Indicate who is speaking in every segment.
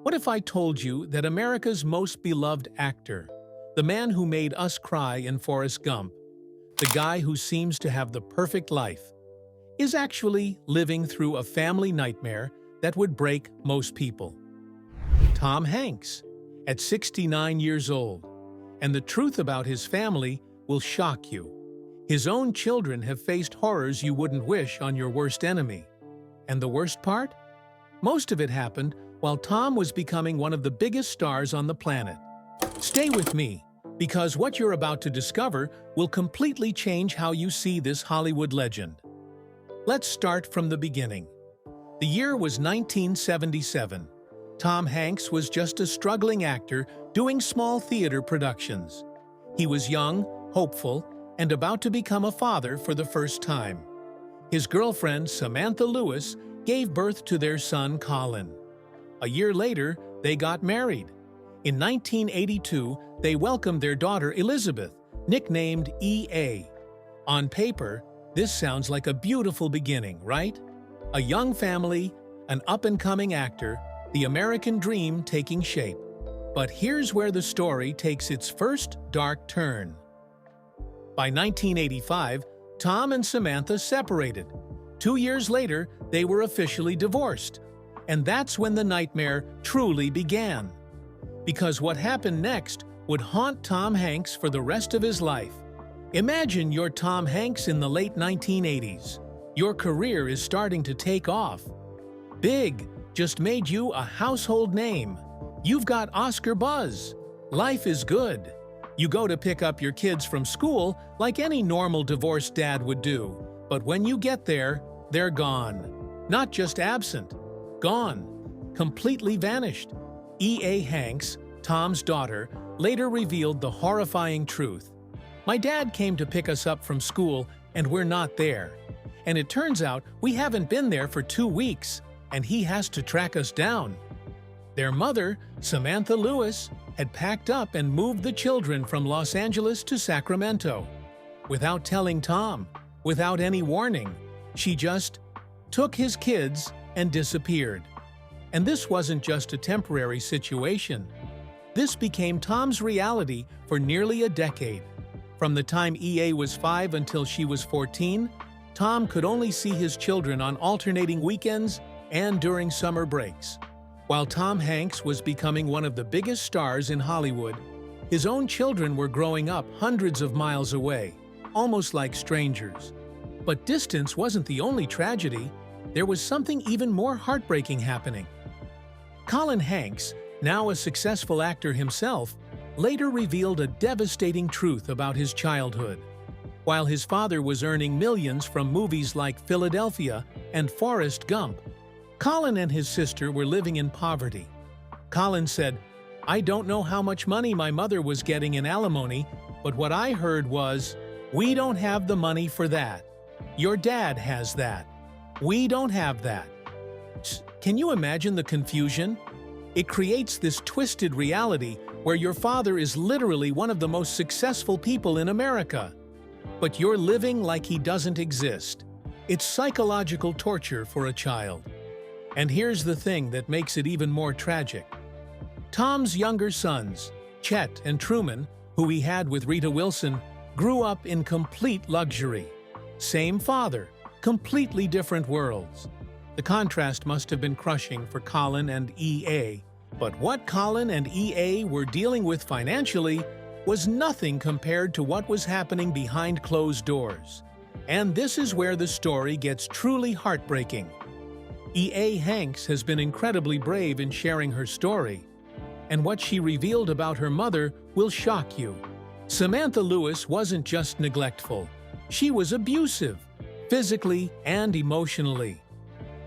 Speaker 1: What if I told you that America's most beloved actor, the man who made us cry in Forrest Gump, the guy who seems to have the perfect life, is actually living through a family nightmare that would break most people? Tom Hanks, at 69 years old. And the truth about his family will shock you. His own children have faced horrors you wouldn't wish on your worst enemy. And the worst part? Most of it happened while Tom was becoming one of the biggest stars on the planet. Stay with me, because what you're about to discover will completely change how you see this Hollywood legend. Let's start from the beginning. The year was 1977. Tom Hanks was just a struggling actor doing small theater productions. He was young, hopeful, and about to become a father for the first time. His girlfriend, Samantha Lewis, gave birth to their son, Colin. A year later, they got married. In 1982, they welcomed their daughter, Elizabeth, nicknamed EA. On paper, this sounds like a beautiful beginning, right? A young family, an up-and-coming actor, the American dream taking shape. But here's where the story takes its first dark turn. By 1985, Tom and Samantha separated. 2 years later, they were officially divorced. And that's when the nightmare truly began. Because what happened next would haunt Tom Hanks for the rest of his life. Imagine you're Tom Hanks in the late 1980s. Your career is starting to take off. Big just made you a household name. You've got Oscar buzz. Life is good. You go to pick up your kids from school like any normal divorced dad would do. But when you get there, they're gone. Not just absent. Gone. Completely vanished. E.A. Hanks, Tom's daughter, later revealed the horrifying truth. "My dad came to pick us up from school, and we're not there. And it turns out we haven't been there for 2 weeks, and he has to track us down." Their mother, Samantha Lewis, had packed up and moved the children from Los Angeles to Sacramento. Without telling Tom, without any warning, she just took his kids and disappeared. And this wasn't just a temporary situation. This became Tom's reality for nearly a decade. From the time EA was 5 until she was 14, Tom could only see his children on alternating weekends and during summer breaks. While Tom Hanks was becoming one of the biggest stars in Hollywood, his own children were growing up hundreds of miles away, almost like strangers. But distance wasn't the only tragedy. There was something even more heartbreaking happening. Colin Hanks, now a successful actor himself, later revealed a devastating truth about his childhood. While his father was earning millions from movies like Philadelphia and Forrest Gump, Colin and his sister were living in poverty. Colin said, "I don't know how much money my mother was getting in alimony, but what I heard was, 'We don't have the money for that. Your dad has that. We don't have that.'" Can you imagine the confusion? It creates this twisted reality where your father is literally one of the most successful people in America. But you're living like he doesn't exist. It's psychological torture for a child. And here's the thing that makes it even more tragic. Tom's younger sons, Chet and Truman, who he had with Rita Wilson, grew up in complete luxury. Same father, completely different worlds. The contrast must have been crushing for Colin and E.A. But what Colin and E.A. were dealing with financially was nothing compared to what was happening behind closed doors. And this is where the story gets truly heartbreaking. E.A. Hanks has been incredibly brave in sharing her story, and what she revealed about her mother will shock you. Samantha Lewis wasn't just neglectful. She was abusive, physically and emotionally.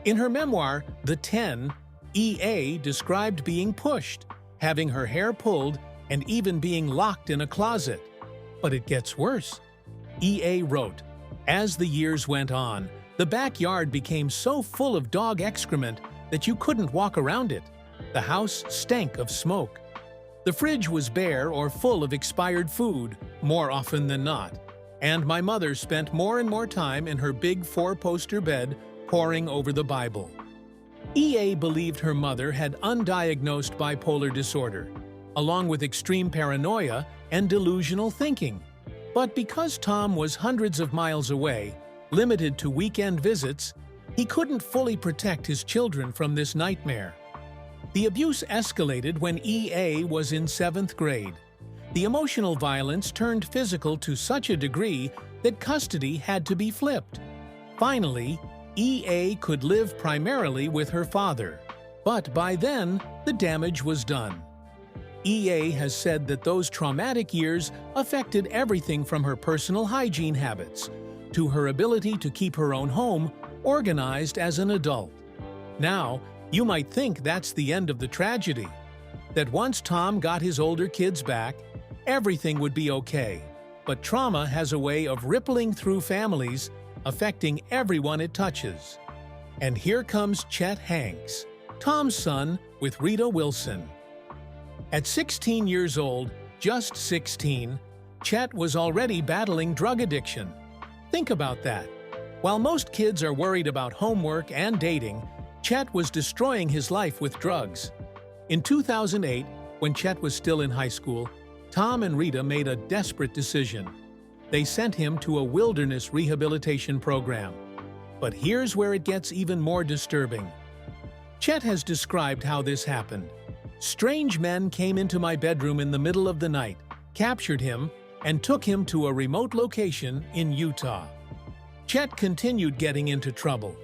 Speaker 1: In her memoir, The 10, E.A. described being pushed, having her hair pulled, and even being locked in a closet. But it gets worse. E.A. wrote, "As the years went on, the backyard became so full of dog excrement that you couldn't walk around it. The house stank of smoke. The fridge was bare or full of expired food, more often than not. And my mother spent more and more time in her big 4-poster bed poring over the Bible." EA believed her mother had undiagnosed bipolar disorder, along with extreme paranoia and delusional thinking. But because Tom was hundreds of miles away, limited to weekend visits, he couldn't fully protect his children from this nightmare. The abuse escalated when EA was in 7th grade. The emotional violence turned physical to such a degree that custody had to be flipped. Finally, EA could live primarily with her father. But by then, the damage was done. EA has said that those traumatic years affected everything from her personal hygiene habits to her ability to keep her own home organized as an adult. Now, you might think that's the end of the tragedy, that once Tom got his older kids back, everything would be okay. But trauma has a way of rippling through families, affecting everyone it touches. And here comes Chet Hanks, Tom's son, with Rita Wilson. At 16 years old, just 16, Chet was already battling drug addiction. Think about that. While most kids are worried about homework and dating, Chet was destroying his life with drugs. In 2008, when Chet was still in high school, Tom and Rita made a desperate decision. They sent him to a wilderness rehabilitation program. But here's where it gets even more disturbing. Chet has described how this happened. Strange men came into my bedroom in the middle of the night, captured him, and took him to a remote location in Utah. Chet continued getting into trouble.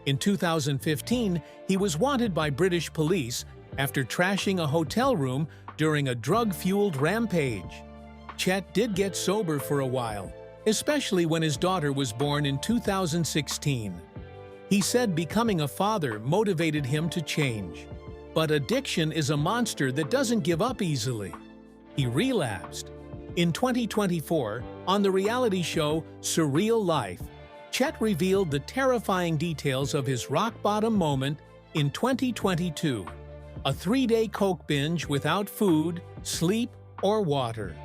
Speaker 1: In 2015, he was wanted by British police after trashing a hotel room during a drug-fueled rampage. Chet did get sober for a while, especially when his daughter was born in 2016. He said becoming a father motivated him to change. But addiction is a monster that doesn't give up easily. He relapsed. In 2024, on the reality show Surreal Life, Chet revealed the terrifying details of his rock-bottom moment in 2022, a 3-day coke binge without food, sleep, or water.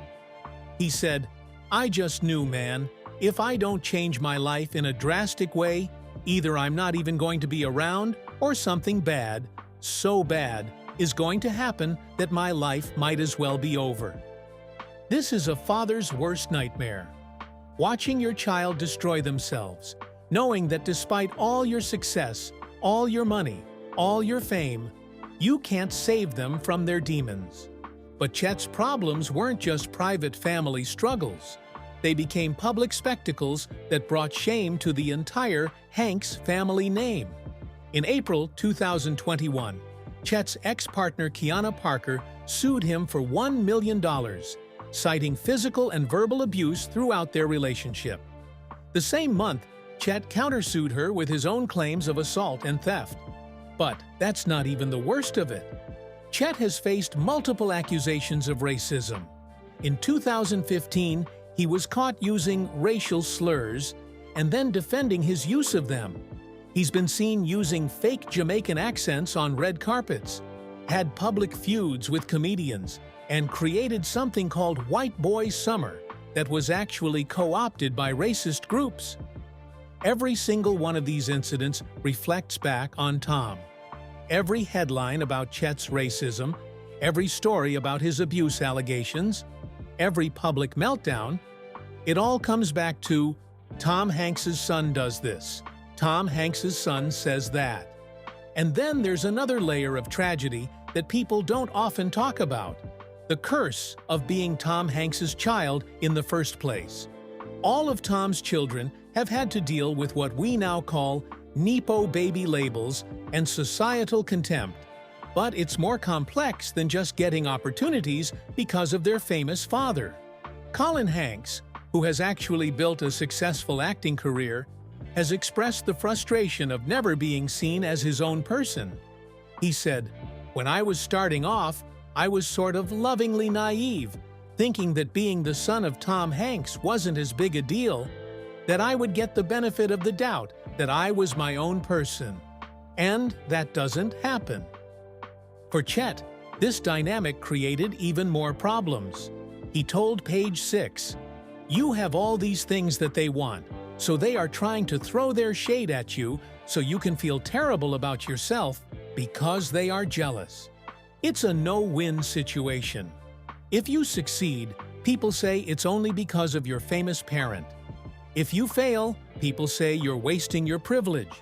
Speaker 1: He said, "I just knew, man, if I don't change my life in a drastic way, either I'm not even going to be around or something bad, so bad, is going to happen that my life might as well be over." This is a father's worst nightmare. Watching your child destroy themselves, knowing that despite all your success, all your money, all your fame, you can't save them from their demons. But Chet's problems weren't just private family struggles. They became public spectacles that brought shame to the entire Hanks family name. In April 2021, Chet's ex-partner Kiana Parker sued him for $1 million, citing physical and verbal abuse throughout their relationship. The same month, Chet countersued her with his own claims of assault and theft. But that's not even the worst of it. Chet has faced multiple accusations of racism. In 2015, he was caught using racial slurs and then defending his use of them. He's been seen using fake Jamaican accents on red carpets, had public feuds with comedians, and created something called White Boy Summer that was actually co-opted by racist groups. Every single one of these incidents reflects back on Tom. Every headline about Chet's racism, every story about his abuse allegations, every public meltdown, it all comes back to Tom Hanks's son does this, Tom Hanks's son says that. And then there's another layer of tragedy that people don't often talk about: the curse of being Tom Hanks's child in the first place. All of Tom's children have had to deal with what we now call Nepo baby labels and societal contempt. But it's more complex than just getting opportunities because of their famous father. Colin Hanks, who has actually built a successful acting career, has expressed the frustration of never being seen as his own person. He said, "When I was starting off, I was sort of lovingly naive, thinking that being the son of Tom Hanks wasn't as big a deal, that I would get the benefit of the doubt that I was my own person. And that doesn't happen." For Chet, this dynamic created even more problems. He told Page 6, "You have all these things that they want, so they are trying to throw their shade at you so you can feel terrible about yourself Because they are jealous. It's a no-win situation. If you succeed, people say it's only because of your famous parent. If you fail, people say you're wasting your privilege.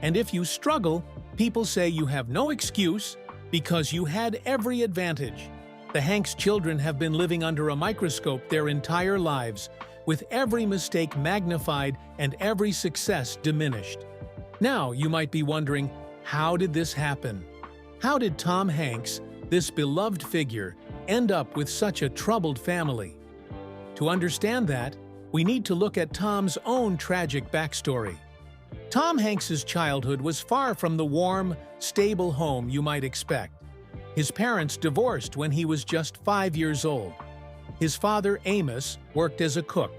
Speaker 1: And if you struggle, people say you have no excuse because you had every advantage. The Hanks children have been living under a microscope their entire lives, with every mistake magnified and every success diminished. Now, you might be wondering, how did this happen? How did Tom Hanks, this beloved figure, end up with such a troubled family? To understand that, we need to look at Tom's own tragic backstory. Tom Hanks's childhood was far from the warm, stable home you might expect. His parents divorced when he was just 5 years old. His father, Amos, worked as a cook,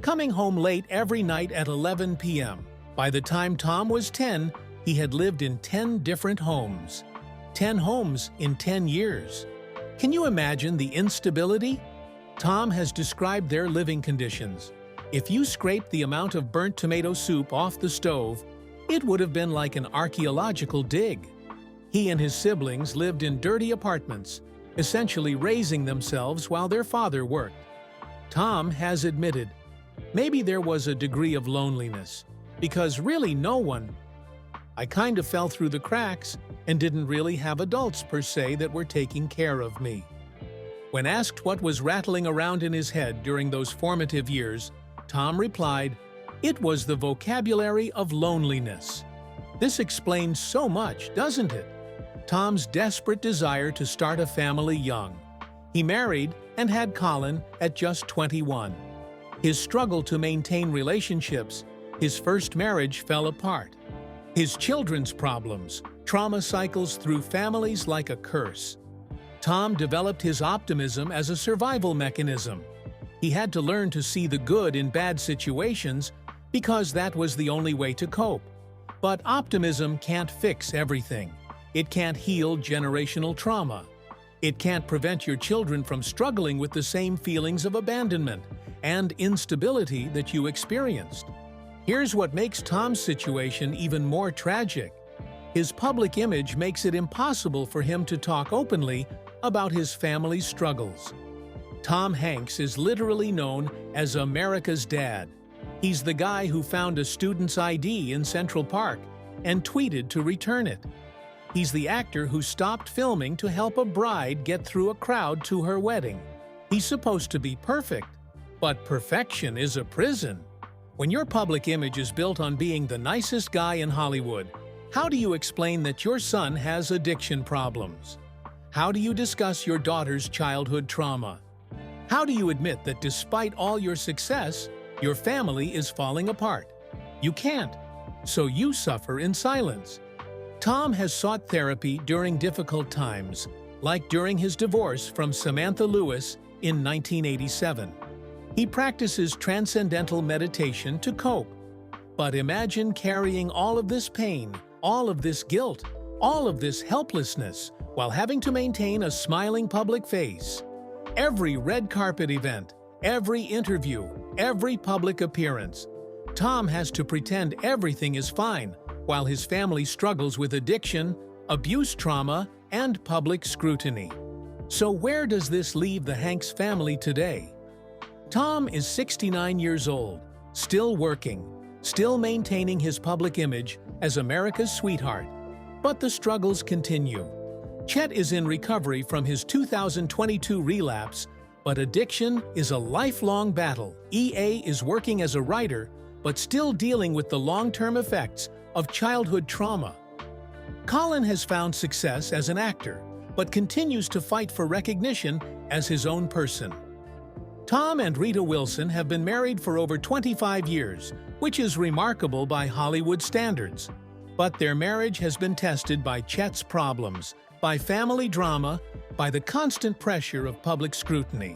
Speaker 1: coming home late every night at 11 p.m. By the time Tom was 10, he had lived in 10 different homes. 10 homes in 10 years. Can you imagine the instability? Tom has described their living conditions. If you scraped the amount of burnt tomato soup off the stove, it would have been like an archaeological dig. He and his siblings lived in dirty apartments, essentially raising themselves while their father worked. Tom has admitted, maybe there was a degree of loneliness, because really no one. I kind of fell through the cracks and didn't really have adults per se that were taking care of me. When asked what was rattling around in his head during those formative years, Tom replied, "It was the vocabulary of loneliness." This explains so much, doesn't it? Tom's desperate desire to start a family young. He married and had Colin at just 21. His struggle to maintain relationships, his first marriage fell apart. His children's problems, trauma cycles through families like a curse. Tom developed his optimism as a survival mechanism. He had to learn to see the good in bad situations because that was the only way to cope. But optimism can't fix everything. It can't heal generational trauma. It can't prevent your children from struggling with the same feelings of abandonment and instability that you experienced. Here's what makes Tom's situation even more tragic. His public image makes it impossible for him to talk openly about his family's struggles. Tom Hanks is literally known as America's dad. He's the guy who found a student's ID in Central Park and tweeted to return it. He's the actor who stopped filming to help a bride get through a crowd to her wedding. He's supposed to be perfect, but perfection is a prison. When your public image is built on being the nicest guy in Hollywood, how do you explain that your son has addiction problems? How do you discuss your daughter's childhood trauma? How do you admit that despite all your success, your family is falling apart? You can't, so you suffer in silence. Tom has sought therapy during difficult times, like during his divorce from Samantha Lewis in 1987. He practices transcendental meditation to cope. But imagine carrying all of this pain, all of this guilt, all of this helplessness, while having to maintain a smiling public face. Every red carpet event, every interview, every public appearance, Tom has to pretend everything is fine, while his family struggles with addiction, abuse trauma, and public scrutiny. So where does this leave the Hanks family today? Tom is 69 years old, still working, still maintaining his public image as America's sweetheart. But the struggles continue. Chet is in recovery from his 2022 relapse, but addiction is a lifelong battle. EA is working as a writer, but still dealing with the long-term effects of childhood trauma. Colin has found success as an actor, but continues to fight for recognition as his own person. Tom and Rita Wilson have been married for over 25 years, which is remarkable by Hollywood standards. But their marriage has been tested by Chet's problems, by family drama, by the constant pressure of public scrutiny.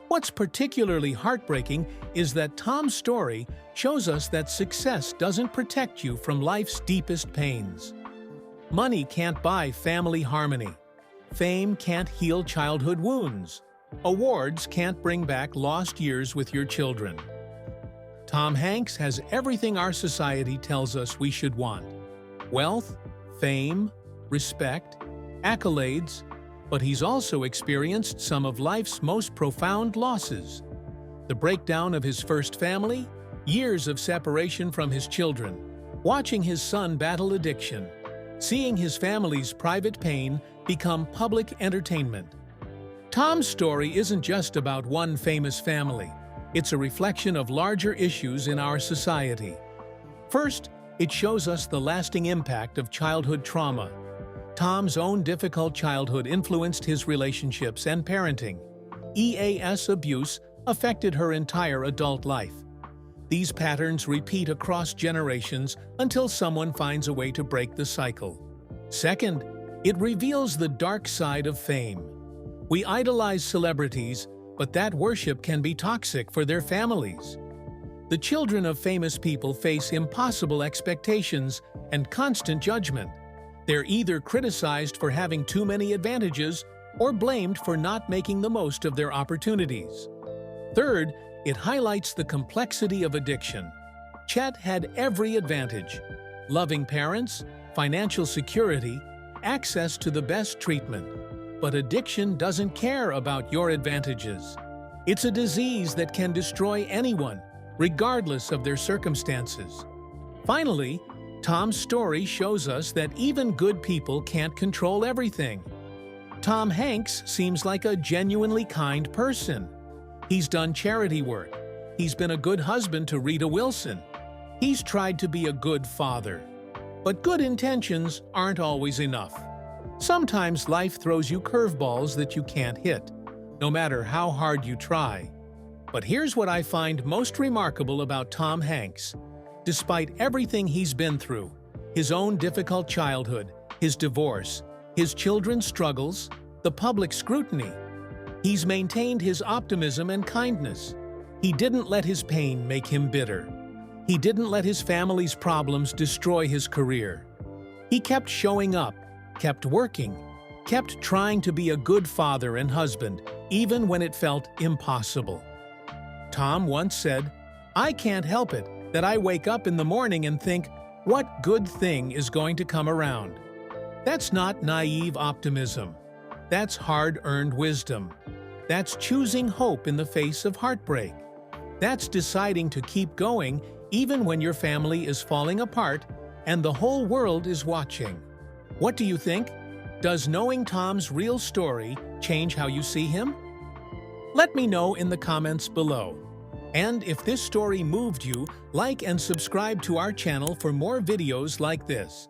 Speaker 1: What's particularly heartbreaking is that Tom's story shows us that success doesn't protect you from life's deepest pains. Money can't buy family harmony. Fame can't heal childhood wounds. Awards can't bring back lost years with your children. Tom Hanks has everything our society tells us we should want: wealth, fame, respect, accolades, but he's also experienced some of life's most profound losses. The breakdown of his first family, years of separation from his children, watching his son battle addiction, seeing his family's private pain become public entertainment. Tom's story isn't just about one famous family. It's a reflection of larger issues in our society. First, it shows us the lasting impact of childhood trauma. Tom's own difficult childhood influenced his relationships and parenting. EAS abuse affected her entire adult life. These patterns repeat across generations until someone finds a way to break the cycle. Second, it reveals the dark side of fame. We idolize celebrities, but that worship can be toxic for their families. The children of famous people face impossible expectations and constant judgment. They're either criticized for having too many advantages or blamed for not making the most of their opportunities. Third, it highlights the complexity of addiction. Chet had every advantage: loving parents, financial security, access to the best treatment. But addiction doesn't care about your advantages. It's a disease that can destroy anyone, regardless of their circumstances. Finally, Tom's story shows us that even good people can't control everything. Tom Hanks seems like a genuinely kind person. He's done charity work. He's been a good husband to Rita Wilson. He's tried to be a good father. But good intentions aren't always enough. Sometimes life throws you curveballs that you can't hit, no matter how hard you try. But here's what I find most remarkable about Tom Hanks. Despite everything he's been through, his own difficult childhood, his divorce, his children's struggles, the public scrutiny, he's maintained his optimism and kindness. He didn't let his pain make him bitter. He didn't let his family's problems destroy his career. He kept showing up, kept working, kept trying to be a good father and husband, even when it felt impossible. Tom once said, "I can't help it that I wake up in the morning and think, what good thing is going to come around?" That's not naive optimism. That's hard-earned wisdom. That's choosing hope in the face of heartbreak. That's deciding to keep going even when your family is falling apart and the whole world is watching. What do you think? Does knowing Tom's real story change how you see him? Let me know in the comments below. And if this story moved you, like and subscribe to our channel for more videos like this.